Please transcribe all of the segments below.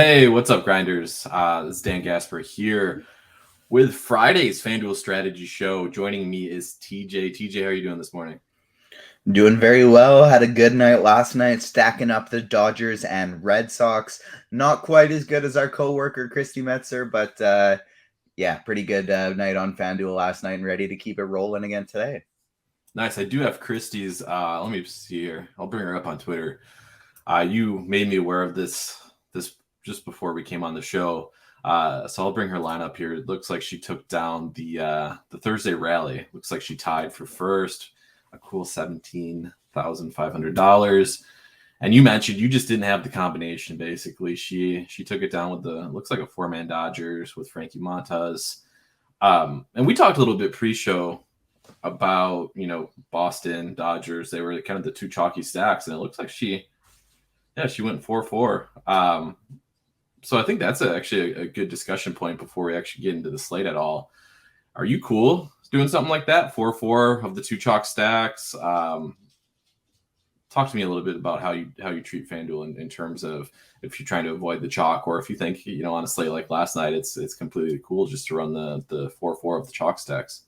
Hey, what's up, Grinders? This is Dan Gaspar here with Friday's FanDuel Strategy Show. Joining me is TJ. TJ, how are you doing this morning? Doing very well. Had a good night last night, stacking up the Dodgers and Red Sox. Not quite as good as our coworker Christy Metzer, but yeah, pretty good night on FanDuel last night, and ready to keep it rolling again today. Nice. I do have Christie's. Let me see here. I'll bring her up on Twitter. You made me aware of this just before we came on the show. So I'll bring her lineup here. It looks like she took down the Thursday rally. Looks like she tied for first, a cool $17,500. And you mentioned you just didn't have the combination. Basically, she took it down with looks like a 4-man Dodgers with Frankie Montas. And we talked a little bit pre-show about Boston Dodgers. They were kind of the two chalky stacks, and it looks like she went 4-4. So I think that's actually a good discussion point before we actually get into the slate at all. Are you cool doing something like that? 4-4 of the two chalk stacks. Talk to me a little bit about how you treat FanDuel in terms of if you're trying to avoid the chalk, or if you think on a slate like last night, it's completely cool just to run the 4-4 of the chalk stacks.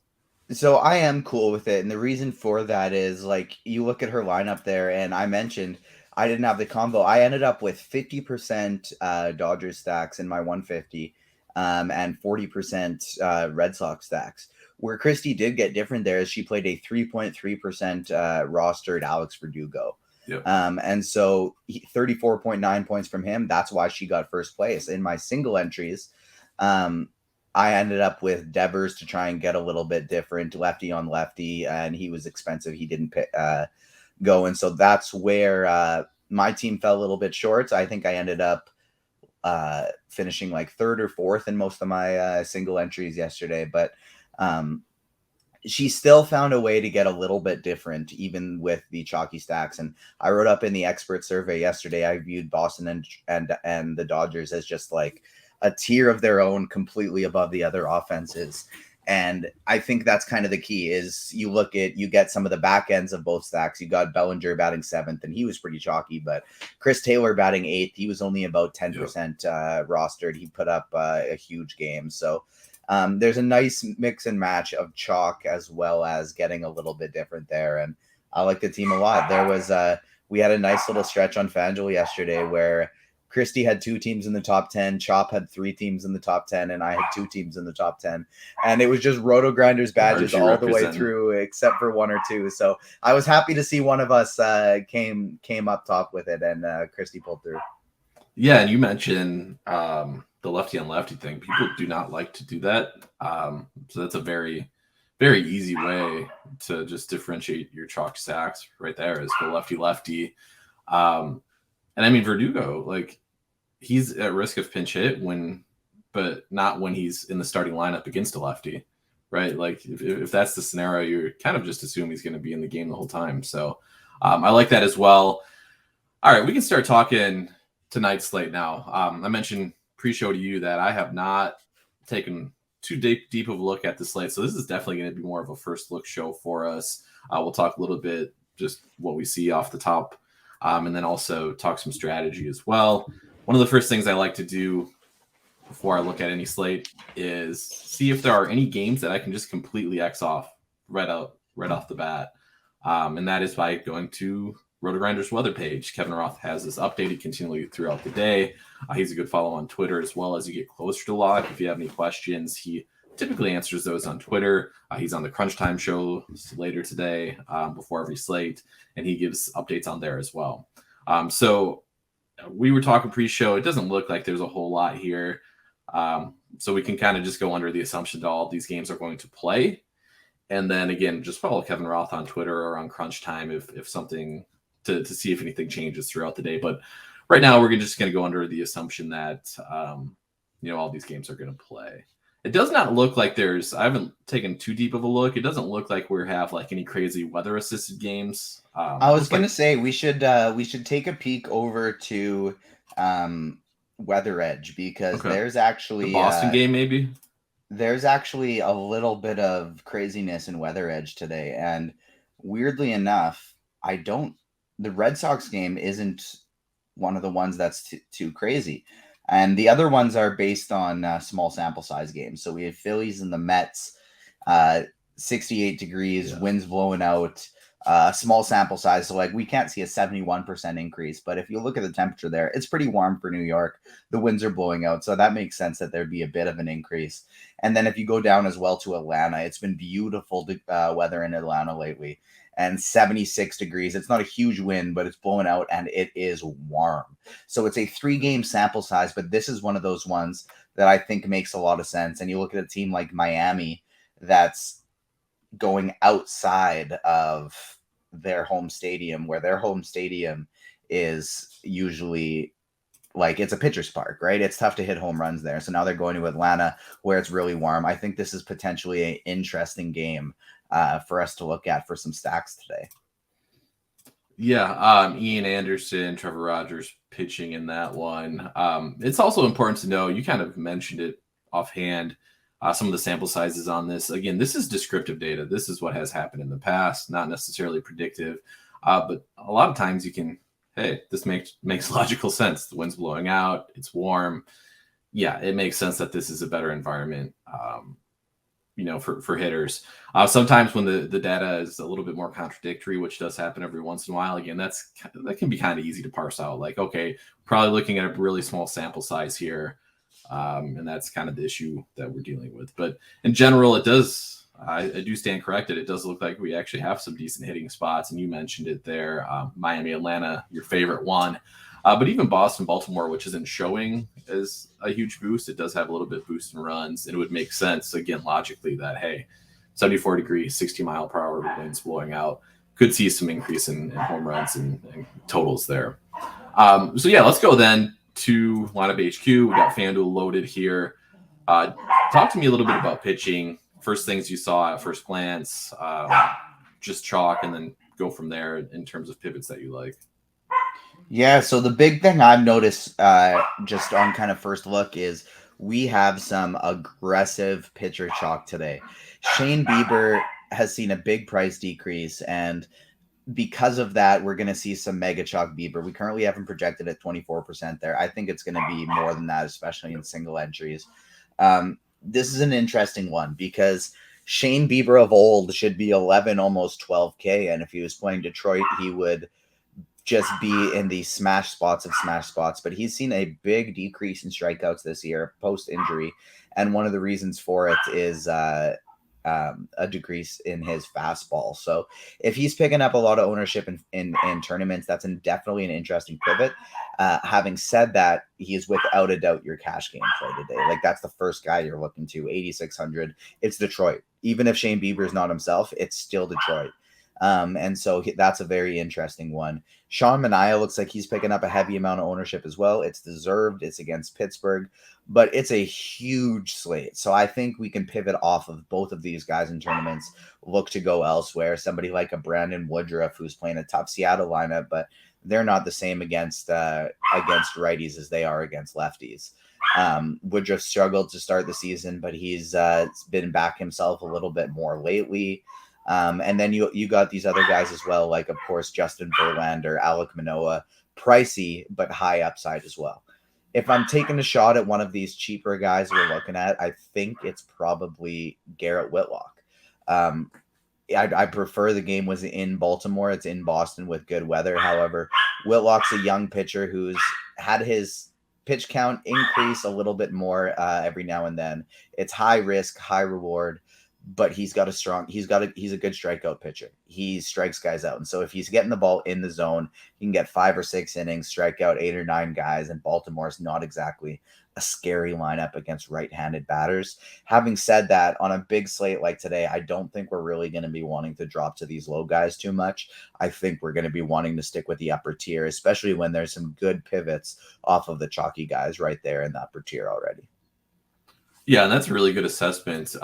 So I am cool with it, and the reason for that is like you look at her lineup there, and I mentioned I didn't have the combo. I ended up with 50% Dodgers stacks in my 150, and 40% Red Sox stacks. Where Christy did get different there is she played a 3.3% rostered Alex Verdugo. Yep. And so 34.9 points from him. That's why she got first place. In my single entries, I ended up with Devers to try and get a little bit different, lefty on lefty, and he was expensive. He didn't go. And so that's where my team fell a little bit short. I think I ended up finishing like third or fourth in most of my single entries yesterday. But she still found a way to get a little bit different, even with the chalky stacks. And I wrote up in the expert survey yesterday, I viewed Boston and the Dodgers as just like a tier of their own, completely above the other offenses. And I think that's kind of the key is you get some of the back ends of both stacks. You got Bellinger batting 7th, and he was pretty chalky, but Chris Taylor batting 8th. He was only about 10% rostered. He put up a huge game. So there's a nice mix and match of chalk as well as getting a little bit different there. And I like the team a lot. There was we had a nice little stretch on FanDuel yesterday where Christy had 2 teams in the top 10, Chop had 3 teams in the top 10, and I had 2 teams in the top 10. And it was just Rotogrinders badges all the way through, except for 1 or 2. So I was happy to see one of us came up top with it, and Christy pulled through. Yeah, and you mentioned the lefty on lefty thing. People do not like to do that. So that's a very, very easy way to just differentiate your chalk stacks right there is go lefty-lefty. And I mean, Verdugo, like, he's at risk of pinch hit but not when he's in the starting lineup against a lefty, right? Like, if that's the scenario, you're kind of just assume he's going to be in the game the whole time. So I like that as well. All right, we can start talking tonight's slate now. I mentioned pre-show to you that I have not taken too deep of a look at the slate. So this is definitely going to be more of a first look show for us. We'll talk a little bit just what we see off the top. And then also talk some strategy as well. One of the first things I like to do before I look at any slate is see if there are any games that I can just completely X off right off the bat. And that is by going to Rotogrinders weather page. Kevin Roth has this updated continually throughout the day. He's a good follow on Twitter as well. As you get closer to lock, if you have any questions, he typically answers those on Twitter. He's on the Crunch Time show later today before every slate, and he gives updates on there as well. So we were talking pre-show. It doesn't look like there's a whole lot here. So we can kind of just go under the assumption that all of these games are going to play. And then, again, just follow Kevin Roth on Twitter or on Crunch Time if something to see if anything changes throughout the day. But right now, we're just going to go under the assumption that, all these games are going to play. It does not look like I haven't taken too deep of a look. It doesn't look like we have like any crazy weather assisted games. I was going to say we should take a peek over to Weather Edge because there's actually the Boston game maybe. There's actually a little bit of craziness in Weather Edge today, and weirdly enough, the Red Sox game isn't one of the ones that's too crazy. And the other ones are based on small sample size games. So we have Phillies and the Mets, 68 degrees, winds blowing out, small sample size. So like we can't see a 71% increase, but if you look at the temperature there, it's pretty warm for New York. The winds are blowing out. So that makes sense that there'd be a bit of an increase. And then if you go down as well to Atlanta, it's been beautiful weather in Atlanta lately, and 76 degrees. It's not a huge wind, but it's blowing out and it is warm. So it's a 3-game sample size, but this is one of those ones that I think makes a lot of sense. And you look at a team like Miami that's going outside of their home stadium, where their home stadium is usually like it's a pitcher's park, right? It's tough to hit home runs there. So now they're going to Atlanta where it's really warm. I think this is potentially an interesting game for us to look at for some stacks today. Yeah, Ian Anderson, Trevor Rogers pitching in that one. It's also important to know, you kind of mentioned it offhand, some of the sample sizes on this. Again, this is descriptive data. This is what has happened in the past, not necessarily predictive. But a lot of times you can, hey, this makes logical sense. The wind's blowing out. It's warm. Yeah, it makes sense that this is a better environment, for hitters. Sometimes when the data is a little bit more contradictory, which does happen every once in a while, again, that can be kind of easy to parse out. Like, okay, probably looking at a really small sample size here. And that's kind of the issue that we're dealing with. But in general, I do stand corrected. It does look like we actually have some decent hitting spots. And you mentioned it there. Miami, Atlanta, your favorite one. But even Boston, Baltimore, which isn't showing as a huge boost, it does have a little bit boost in runs. And it would make sense, again, logically, that, hey, 74 degrees, 60 mile per hour winds blowing out. Could see some increase in home runs and totals there. So yeah, let's go then to lineup HQ. We got FanDuel loaded here. Talk to me a little bit about pitching. First things you saw at first glance, just chalk, and then go from there in terms of pivots that you like. Yeah, so the big thing I've noticed just on kind of first look is we have some aggressive pitcher chalk today. Shane Bieber has seen a big price decrease, and because of that, we're going to see some mega chalk Bieber. We currently have him projected at 24% there. I think it's going to be more than that, especially in single entries. This is an interesting one because Shane Bieber of old should be 11, almost 12K. And if he was playing Detroit, he would just be in the smash spots of smash spots. But he's seen a big decrease in strikeouts this year post injury. And one of the reasons for it is a decrease in his fastball. So if he's picking up a lot of ownership in tournaments, that's definitely an interesting pivot. Having said that, he is without a doubt your cash game play today. Like that's the first guy you're looking to. 8,600. It's Detroit. Even if Shane Bieber is not himself, it's still Detroit. And so that's a very interesting one. Sean Manaea looks like he's picking up a heavy amount of ownership as well. It's deserved. It's against Pittsburgh, but it's a huge slate. So I think we can pivot off of both of these guys in tournaments, look to go elsewhere. Somebody like a Brandon Woodruff, who's playing a tough Seattle lineup, but they're not the same against righties as they are against lefties. Woodruff struggled to start the season, but he's been back himself a little bit more lately. And then you got these other guys as well, like, of course, Justin Verlander, Alek Manoah, pricey, but high upside as well. If I'm taking a shot at one of these cheaper guys we're looking at, I think it's probably Garrett Whitlock. I prefer the game was in Baltimore. It's in Boston with good weather. However, Whitlock's a young pitcher who's had his pitch count increase a little bit more every now and then. It's high risk, high reward. But he's a good strikeout pitcher. He strikes guys out. And so if he's getting the ball in the zone, he can get 5 or 6 innings, strike out 8 or 9 guys. And Baltimore's not exactly a scary lineup against right-handed batters. Having said that, on a big slate like today, I don't think we're really going to be wanting to drop to these low guys too much. I think we're going to be wanting to stick with the upper tier, especially when there's some good pivots off of the chalky guys right there in the upper tier already. Yeah, and that's a really good assessment.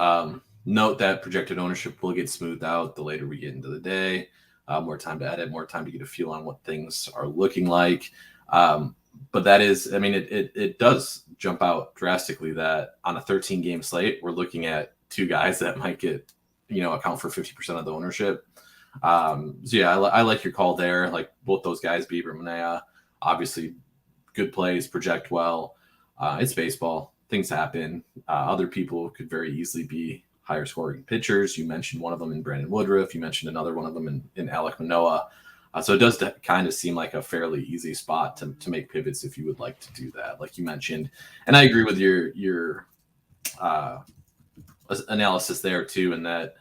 Note that projected ownership will get smoothed out the later we get into the day. More time to edit, more time to get a feel on what things are looking like. But that is, I mean, it does jump out drastically that on a 13-game slate, we're looking at 2 guys that might get, account for 50% of the ownership. So yeah, I like your call there. Like both those guys, Bieber, Manaea, obviously good plays, project well. It's baseball. Things happen. Other people could very easily be higher scoring pitchers. You mentioned one of them in Brandon Woodruff. You mentioned another one of them in Alek Manoah. So it does kind of seem like a fairly easy spot to make pivots if you would like to do that, like you mentioned. And I agree with your analysis there too, in that,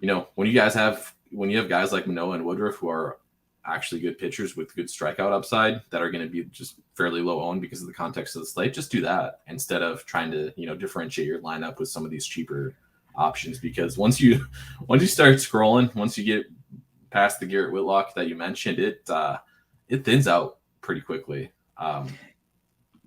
when you have guys like Manoah and Woodruff who are actually good pitchers with good strikeout upside that are going to be just fairly low owned because of the context of the slate, just do that instead of trying to differentiate your lineup with some of these cheaper options. Because once you start scrolling, once you get past the Garrett Whitlock that you mentioned, it thins out pretty quickly.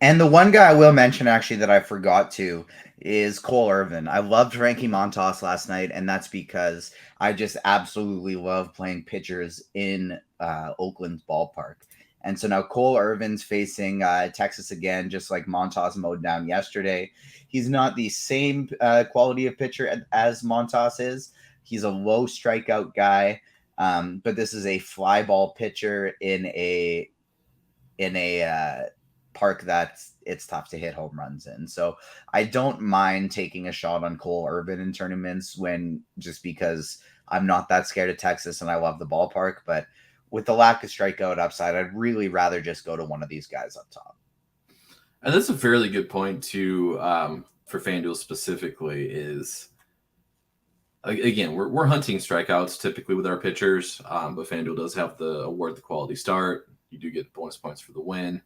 And the one guy I will mention actually that I forgot to is Cole Irvin. I loved Frankie Montas last night, and that's because I just absolutely love playing pitchers in Oakland's ballpark. And so now Cole Irvin's facing Texas again, just like Montas mowed down yesterday. He's not the same quality of pitcher as Montas is. He's a low strikeout guy, but this is a fly ball pitcher in a park that's it's tough to hit home runs in. So I don't mind taking a shot on Cole Irvin in tournaments just because I'm not that scared of Texas and I love the ballpark. But with the lack of strikeout upside, I'd really rather just go to one of these guys up top. And that's a fairly good point too, for FanDuel specifically. Is again, we're hunting strikeouts typically with our pitchers, but FanDuel does have the award the quality start. You do get bonus points for the win.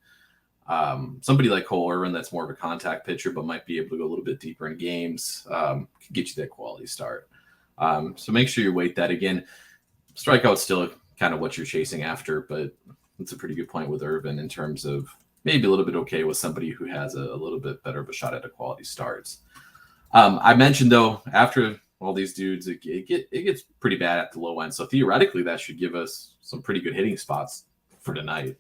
Somebody like Cole Irvin that's more of a contact pitcher but might be able to go a little bit deeper in games can get you that quality start. So make sure you weight that. Again, strikeout's still kind of what you're chasing after, but it's a pretty good point with Irvin in terms of maybe a little bit okay with somebody who has a little bit better of a shot at a quality starts. I mentioned, though, after all these dudes, it gets pretty bad at the low end. So theoretically, that should give us some pretty good hitting spots for tonight.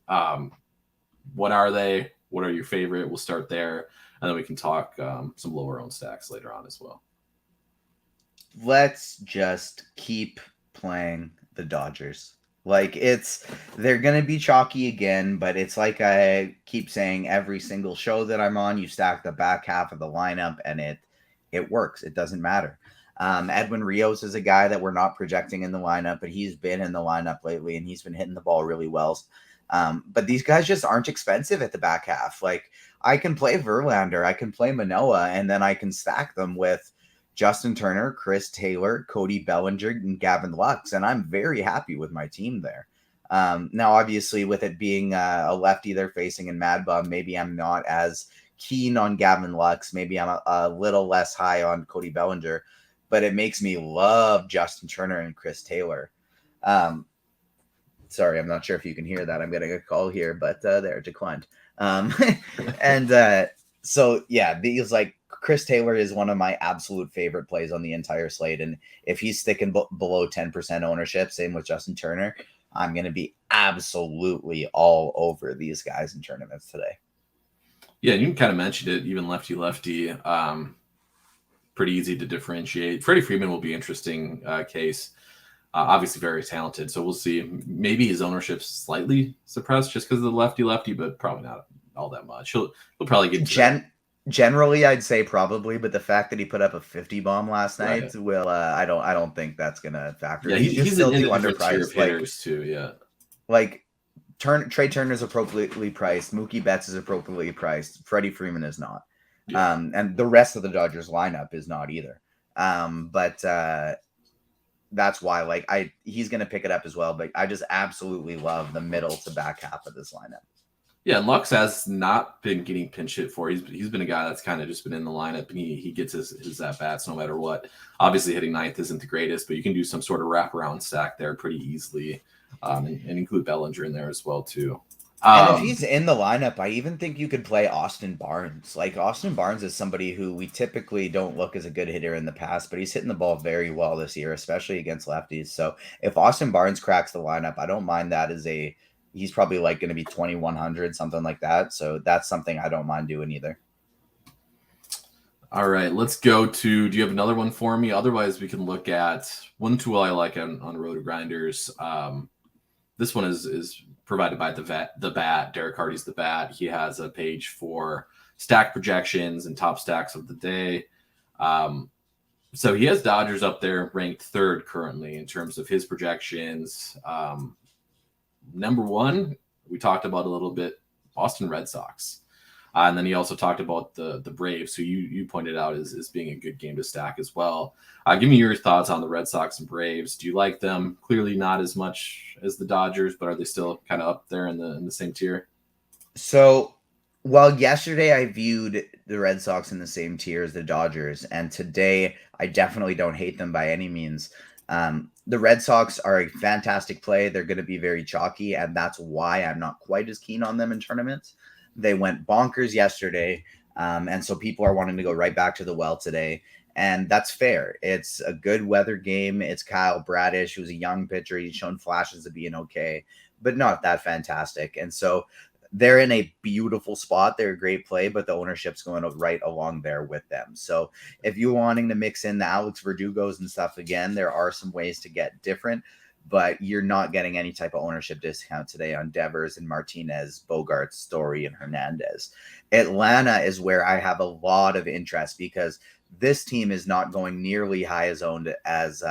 What are they? What are your favorite? We'll start there, and then we can talk some lower owned stacks later on as well. Let's just keep playing the Dodgers. They're going to be chalky again, but it's like I keep saying every single show that I'm on, you stack the back half of the lineup and it works. It doesn't matter. Edwin Rios is a guy that we're not projecting in the lineup, but he's been in the lineup lately and he's been hitting the ball really well. But these guys just aren't expensive at the back half. Like, I can play Verlander, I can play Manoah, and then I can stack them with Justin Turner, Chris Taylor, Cody Bellinger, and Gavin Lux, and I'm very happy with my team there. Now, obviously, with it being a lefty they're facing in Mad Bum, maybe I'm not as keen on Gavin Lux. Maybe I'm a little less high on Cody Bellinger, but it makes me love Justin Turner and Chris Taylor. Sorry, I'm not sure if you can hear that. I'm getting a call here, but there, it declined. So, yeah, these Chris Taylor is one of my absolute favorite plays on the entire slate. And if he's sticking below 10% ownership, same with Justin Turner, I'm going to be absolutely all over these guys in tournaments today. Yeah, you kind of mentioned it, even lefty. Pretty easy to differentiate. Freddie Freeman will be an interesting case. Obviously very talented. So we'll see. Maybe his ownership's slightly suppressed just because of the lefty, but probably not all that much. He'll probably get generally, I'd say probably, but the fact that he put up a 50 bomb last night will I don't think that's gonna factor. Yeah, he's still too underpriced. Hitters too, yeah. Trey Turner's appropriately priced, Mookie Betts is appropriately priced, Freddie Freeman is not. Yeah. And the rest of the Dodgers lineup is not either. But that's why he's gonna pick it up as well. But I just absolutely love the middle to back half of this lineup. Yeah, Lux has not been getting pinch hit for. He's been a guy that's kind of just been in the lineup, and he gets his at-bats no matter what. Obviously, hitting ninth isn't the greatest, but you can do some sort of wraparound stack there pretty easily, and include Bellinger in there as well, too. And if he's in the lineup, I even think you could play Austin Barnes. Austin Barnes is somebody who we typically don't look as a good hitter in the past, but he's hitting the ball very well this year, especially against lefties. So if Austin Barnes cracks the lineup, I don't mind that he's probably going to be 2,100, something like that. So that's something I don't mind doing either. All right, let's go to, do you have another one for me? Otherwise, we can look at one tool I like on Rotogrinders. This one is provided by the Bat. Derek Hardy's The Bat. He has a page for stack projections and top stacks of the day. So he has Dodgers up there ranked third currently in terms of his projections. Number one, we talked about a little bit, Boston Red Sox. And then he also talked about the Braves, who you pointed out as being a good game to stack as well. Give me your thoughts on the Red Sox and Braves. Do you like them? Clearly not as much as the Dodgers, but are they still kind of up there in the same tier? So, while yesterday I viewed the Red Sox in the same tier as the Dodgers, and today I definitely don't hate them by any means. The Red Sox are a fantastic play. They're going to be very chalky, and that's why I'm not quite as keen on them in tournaments. They went bonkers yesterday, and so people are wanting to go right back to the well today, and that's fair. It's a good weather game. It's Kyle Bradish, who's a young pitcher. He's shown flashes of being okay, but not that fantastic. And so they're in a beautiful spot. They're a great play, but the ownership's going right along there with them. So if you're wanting to mix in the Alex Verdugos and stuff again, there are some ways to get different, but you're not getting any type of ownership discount today on Devers and Martinez, Bogarts, Story, and Hernandez. Atlanta is where I have a lot of interest because this team is not going nearly high as owned as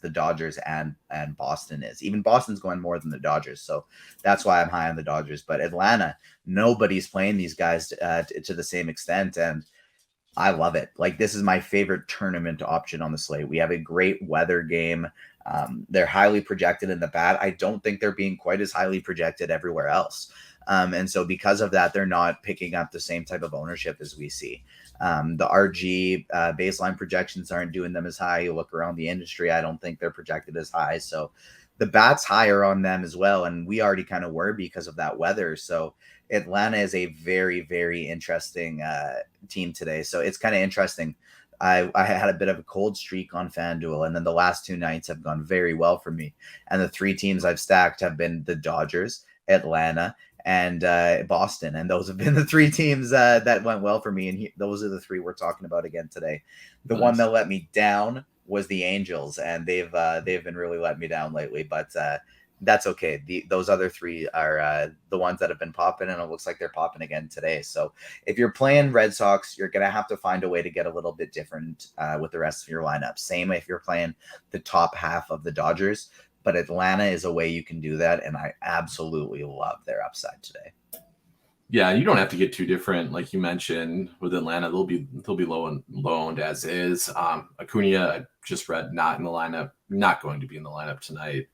the Dodgers and Boston is. Even Boston's going more than the Dodgers. So that's why I'm high on the Dodgers. But Atlanta, nobody's playing these guys to the same extent. And I love it. Like, this is my favorite tournament option on the slate. We have a great weather game. They're highly projected in the bat. I don't think they're being quite as highly projected everywhere else. And so because of that, they're not picking up the same type of ownership as we see. The RG baseline projections aren't doing them as high. You look around the industry, I don't think they're projected as high. So the bat's higher on them as well. And we already kind of were because of that weather. So Atlanta is a very, very interesting team today. So it's kind of interesting. I had a bit of a cold streak on FanDuel, and then the last two nights have gone very well for me. And the three teams I've stacked have been the Dodgers, Atlanta, and Boston. And those have been the three teams that went well for me. And those are the three we're talking about again today. The one that let me down was the Angels, and they've been really letting me down lately, but that's okay. Those other three are the ones that have been popping, and it looks like they're popping again today. So if you're playing Red Sox, you're going to have to find a way to get a little bit different with the rest of your lineup. Same if you're playing the top half of the Dodgers, but Atlanta is a way you can do that, and I absolutely love their upside today. Yeah, you don't have to get too different, like you mentioned with Atlanta. They'll be low owned as is. Acuna, I just read, not in the lineup, not going to be in the lineup tonight.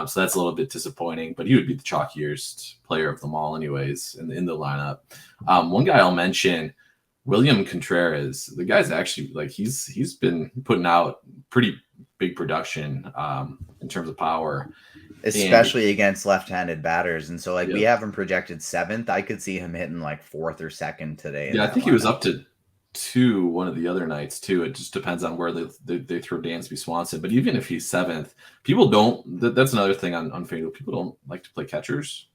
So that's a little bit disappointing, but he would be the chalkiest player of them all anyways in the lineup. One guy I'll mention, William Contreras. The guy's actually, like, he's been putting out pretty big production in terms of power. Especially against left-handed batters. And so, like, we have him projected 7th. I could see him hitting like 4th or 2nd today. Yeah, I think he was up to 2 one of the other nights too. It just depends on where they throw Dansby Swanson. But even if he's 7th, people don't. That's another thing on FanDuel. People don't like to play catchers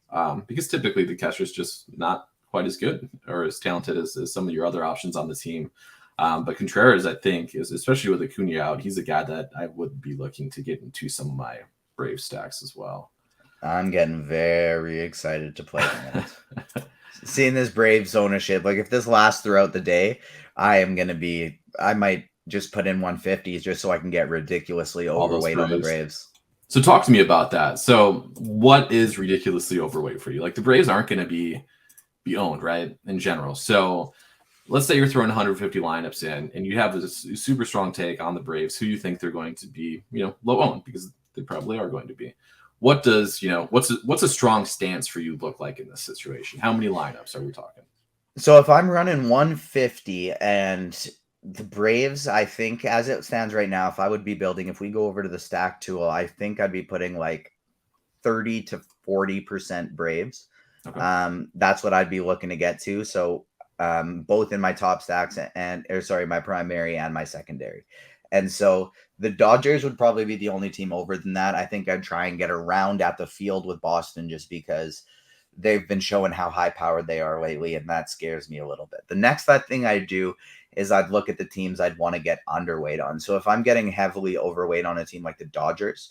because typically the catcher's just not quite as good or as talented as some of your other options on the team. But Contreras, I think, is, especially with Acuna out, he's a guy that I would be looking to get into some of my Brave stacks as well. I'm getting very excited to play tonight. Seeing this Braves ownership, like if this lasts throughout the day, I might just put in 150s just so I can get ridiculously overweight on the Braves. So talk to me about that. So what is ridiculously overweight for you? Like, the Braves aren't going to be owned, right, in general. So let's say you're throwing 150 lineups in and you have this super strong take on the Braves, who you think they're going to be, low owned, because they probably are going to be. What does, what's a strong stance for you look like in this situation? How many lineups are we talking? So if I'm running 150 and the Braves, I think as it stands right now, if I would be building, if we go over to the stack tool, I think I'd be putting like 30 to 40% Braves. Okay. That's what I'd be looking to get to. So both in my top stacks my primary and my secondary. And so the Dodgers would probably be the only team over than that. I think I'd try and get around at the field with Boston just because they've been showing how high powered they are lately, and that scares me a little bit. The next thing I'd do is I'd look at the teams I'd want to get underweight on. So if I'm getting heavily overweight on a team like the Dodgers,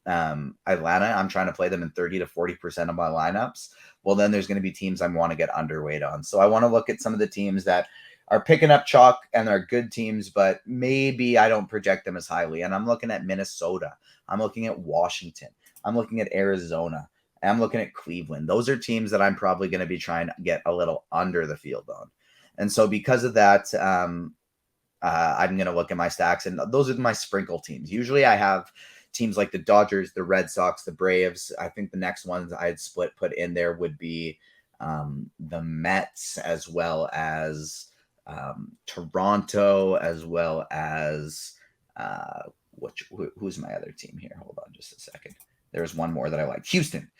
Atlanta, I'm trying to play them in 30 to 40% of my lineups. Well, then there's going to be teams I want to get underweight on. So I want to look at some of the teams that are picking up chalk and are good teams, but maybe I don't project them as highly. And I'm looking at Minnesota. I'm looking at Washington. I'm looking at Arizona. I'm looking at Cleveland. Those are teams that I'm probably going to be trying to get a little under the field on. And so because of that, I'm going to look at my stacks, and those are my sprinkle teams. Usually I have teams like the Dodgers, the Red Sox, the Braves. I think the next ones I'd put in there would be the Mets, as well as Toronto, as well as who's my other team here? Hold on just a second. There's one more that I like. Houston.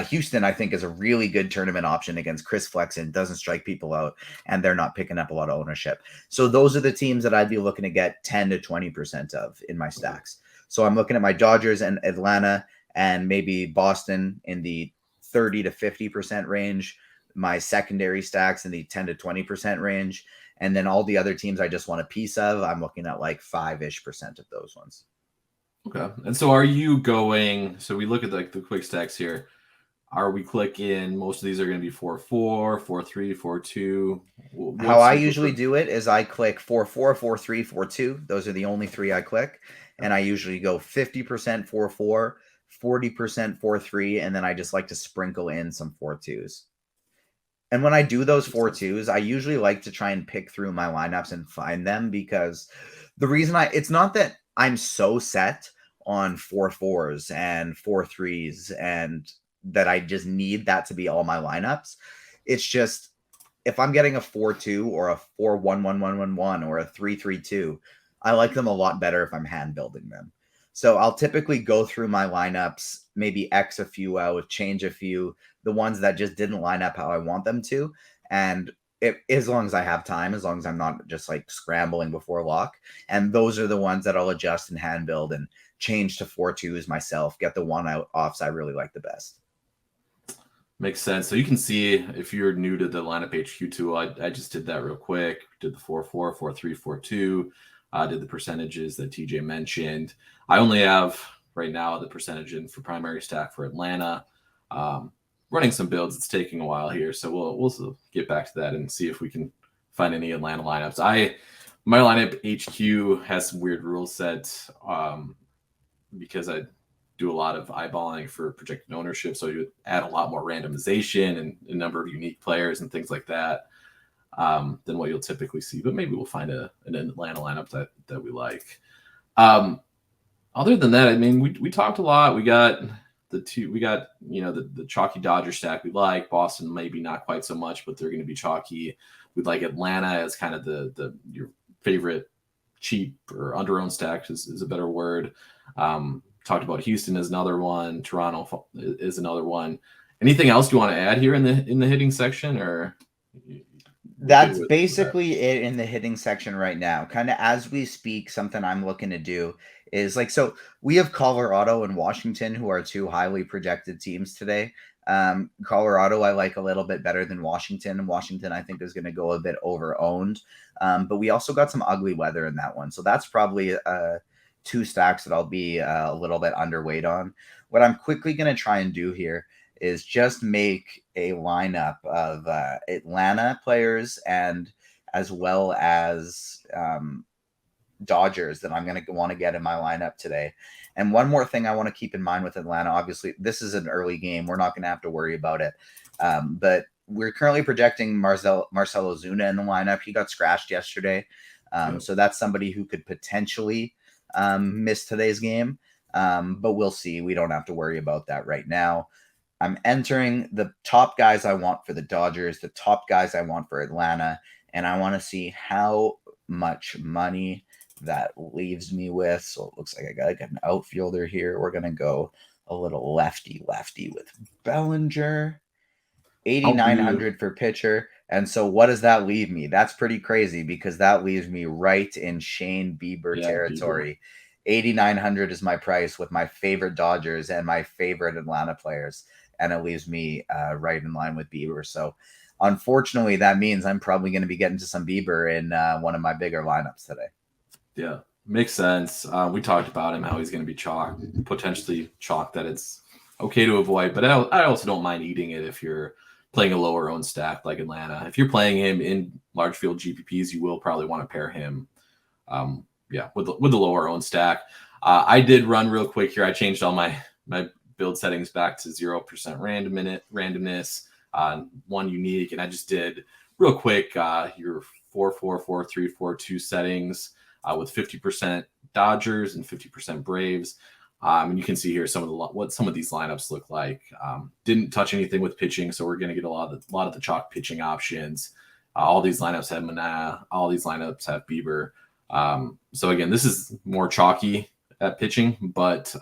Houston, I think, is a really good tournament option against Chris Flexen. Doesn't strike people out, and they're not picking up a lot of ownership. So those are the teams that I'd be looking to get 10 to 20% of in my stacks. So I'm looking at my Dodgers and Atlanta and maybe Boston in the 30 to 50% range, my secondary stacks in the 10 to 20% range. And then all the other teams I just want a piece of, I'm looking at like 5-ish% of those ones. Okay. And so are you going, so we look at like the quick stacks here. Are we clicking, most of these are going to be 4-4, 4-3, 4-2? How I usually do it is I click 4-4, 4-3, 4-2. Those are the only three I click. And I usually go 50% 4-4, 40% 4-3, and then I just like to sprinkle in some 4-2s. And when I do those 4-2s, I usually like to try and pick through my lineups and find them, because the reason it's not that I'm so set on 4-4s and 4-3s and that I just need that to be all my lineups. It's just, if I'm getting a 4-2 or a 4-1-1-1-1-1 or a 3-3-2, I like them a lot better if I'm hand building them. So I'll typically go through my lineups, maybe X a few out, change a few, the ones that just didn't line up how I want them to. And as long as I have time, as long as I'm not just like scrambling before lock. And those are the ones that I'll adjust and hand build and change to 4-2s myself, get the one out offs I really like the best. Makes sense. So you can see, if you're new to the lineup HQ tool, I just did that real quick. Did the 4-4, 4-3, 4-2. Did the percentages that TJ mentioned. I only have right now the percentage in for primary stack for Atlanta. Running some builds. It's taking a while here, so we'll get back to that and see if we can find any Atlanta lineups. My lineup HQ has some weird rule sets because I do a lot of eyeballing for projected ownership, so you add a lot more randomization and a number of unique players and things like that than what you'll typically see. But maybe we'll find an Atlanta lineup that we like. Other than that, I mean, we talked a lot. We got the chalky Dodger stack we like. Boston maybe not quite so much, but they're going to be chalky. We'd like Atlanta as kind of your favorite cheap or under-owned stack is a better word. Talked about Houston as another one. Toronto is another one. Anything else you want to add here in the hitting section, or? That's basically it in the hitting section right now. Kind of as we speak, something I'm looking to do is like, so we have Colorado and Washington, who are two highly projected teams today. Colorado, I like a little bit better than Washington. And Washington, I think, is going to go a bit over-owned. But we also got some ugly weather in that one. So that's probably two stacks that I'll be a little bit underweight on. What I'm quickly going to try and do here is just make a lineup of Atlanta players and as well as Dodgers that I'm going to want to get in my lineup today. And one more thing I want to keep in mind with Atlanta, obviously, this is an early game. We're not going to have to worry about it. But we're currently projecting Marcell Ozuna in the lineup. He got scratched yesterday. So that's somebody who could potentially miss today's game. But we'll see. We don't have to worry about that right now. I'm entering the top guys I want for the Dodgers, the top guys I want for Atlanta, and I want to see how much money that leaves me with. So it looks like I got to get an outfielder here. We're going to go a little lefty with Bellinger, 8,900 for pitcher. And so what does that leave me? That's pretty crazy, because that leaves me right in Shane Bieber territory. 8,900 is my price with my favorite Dodgers and my favorite Atlanta players. And it leaves me right in line with Bieber. So unfortunately, that means I'm probably going to be getting to some Bieber in one of my bigger lineups today. Yeah. Makes sense. We talked about him, how he's going to be chalk, potentially chalk that it's okay to avoid. But I also don't mind eating it if you're playing a lower owned stack like Atlanta. If you're playing him in large field GPPs, you will probably want to pair him, with the lower owned stack. I did run real quick here. I changed all my build settings back to 0% randomness, one unique, and I just did real quick your 4-4-4-3-4-2 settings. With 50% Dodgers and 50% Braves. And you can see here what some of these lineups look like. Didn't touch anything with pitching, so we're going to get a lot of the chalk pitching options. All these lineups have Manaea. All these lineups have Bieber. So again, this is more chalky at pitching, but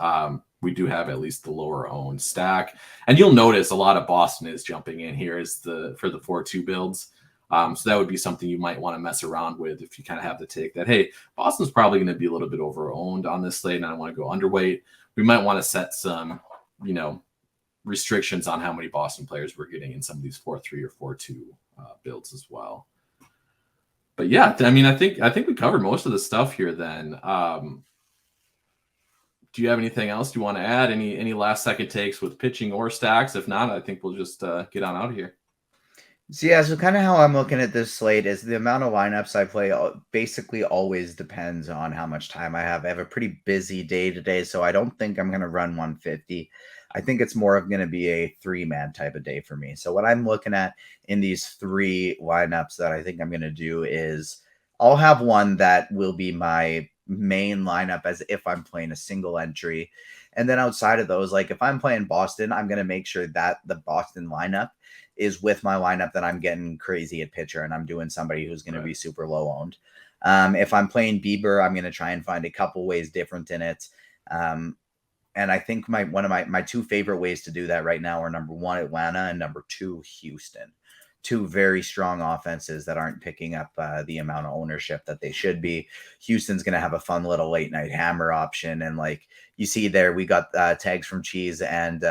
we do have at least the lower owned stack. And you'll notice a lot of Boston is jumping in here for the 4-2 builds. So that would be something you might want to mess around with if you kind of have the take that, hey, Boston's probably going to be a little bit over-owned on this slate and I don't want to go underweight. We might want to set some, restrictions on how many Boston players we're getting in some of these 4-3 or 4-2 builds as well. But yeah, I mean, I think we covered most of the stuff here then. Do you have anything else you want to add? Any last second takes with pitching or stacks? If not, I think we'll just get on out of here. So kind of how I'm looking at this slate is the amount of lineups I play basically always depends on how much time I have. I have a pretty busy day today, so I don't think I'm going to run 150. I think it's more of going to be a 3-man type of day for me. So what I'm looking at in these 3 lineups that I think I'm going to do is I'll have one that will be my main lineup as if I'm playing a single entry. And then outside of those, like if I'm playing Boston, I'm going to make sure that the Boston lineup is with my lineup that I'm getting crazy at pitcher and I'm doing somebody who's going to be super low owned. If I'm playing Bieber, I'm going to try and find a couple ways different in it. And I think one of my 2 favorite ways to do that right now are number 1, Atlanta, and number 2, Houston. 2 very strong offenses that aren't picking up the amount of ownership that they should be. Houston's going to have a fun little late night hammer option. And like you see there, we got tags from Cheese and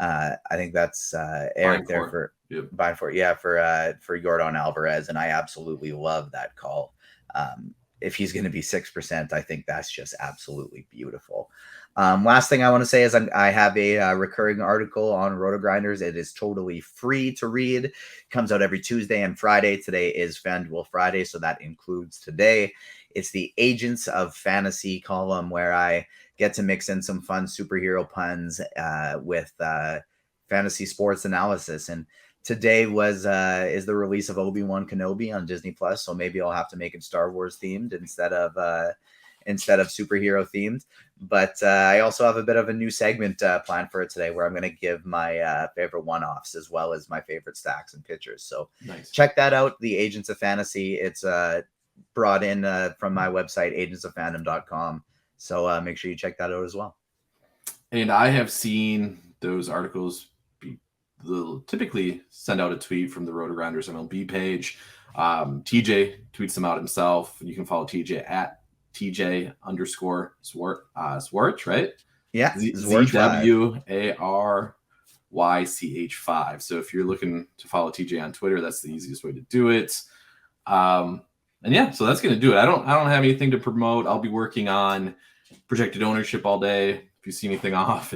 I think that's Eric there for Yordan Alvarez, and I absolutely love that call. If he's going to be 6%, I think that's just absolutely beautiful. Last thing I want to say is I have a recurring article on Rotogrinders. It is totally free to read. It comes out every Tuesday and Friday. Today is FanDuel Friday, so that includes today. It's the Agents of Fantasy column where I get to mix in some fun superhero puns with fantasy sports analysis. And today is the release of Obi-Wan Kenobi on Disney Plus. So maybe I'll have to make it Star Wars themed instead of superhero themed. But I also have a bit of a new segment planned for it today where I'm going to give my favorite one-offs as well as my favorite stacks and pitchers. So Check that out. The Agents of Fantasy. It's brought in from my website, agentsoffandom.com. So make sure you check that out as well. And I have seen those articles typically send out a tweet from the Rotogrinders MLB page. TJ tweets them out himself. You can follow TJ at TJ_Zwarych, right? Yeah. ZWARYCH5. So if you're looking to follow TJ on Twitter, that's the easiest way to do it. And yeah, so that's going to do it. I don't have anything to promote. I'll be working on projected ownership all day. If you see anything off,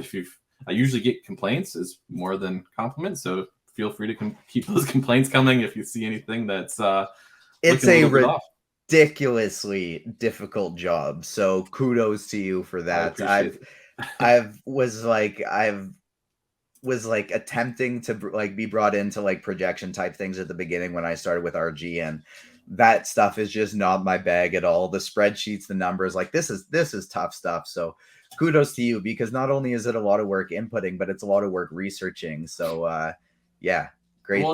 I usually get complaints as more than compliments. So feel free to keep those complaints coming if you see anything that's it's a ridiculously difficult job. So kudos to you for that. I was attempting to be brought into projection type things at the beginning when I started with RG, and that stuff is just not my bag at all. The spreadsheets, the numbers, this is tough stuff. So kudos to you, because not only is it a lot of work inputting, but it's a lot of work researching. So yeah, great. Well,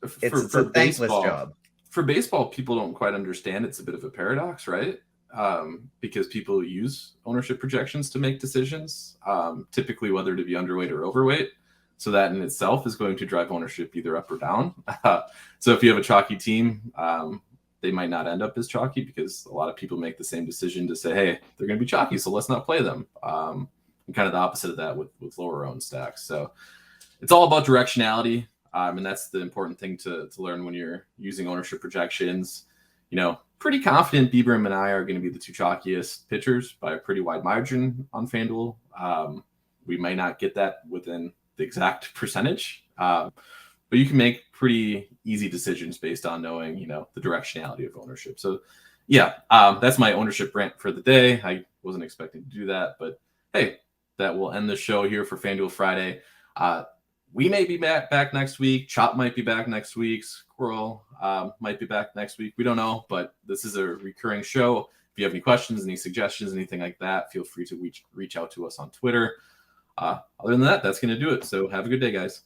it's a thankless job. For baseball, people don't quite understand. It's a bit of a paradox, right? Because people use ownership projections to make decisions, typically whether to be underweight or overweight. So that in itself is going to drive ownership either up or down. So if you have a chalky team, they might not end up as chalky because a lot of people make the same decision to say, hey, they're going to be chalky, so let's not play them. And kind of the opposite of that with lower owned stacks. So it's all about directionality. And that's the important thing to learn when you're using ownership projections. pretty confident Bieber and Minaya are going to be the two chalkiest pitchers by a pretty wide margin on FanDuel. We might not get that within the exact percentage, but you can make pretty easy decisions based on knowing, the directionality of ownership. So yeah, that's my ownership rant for the day. I wasn't expecting to do that, but hey, that will end the show here for FanDuel Friday. We may be back next week. Chop might be back next week. Squirrel might be back next week. We don't know, but this is a recurring show. If you have any questions, any suggestions, anything like that, feel free to reach out to us on Twitter. Other than that, that's going to do it. So have a good day, guys.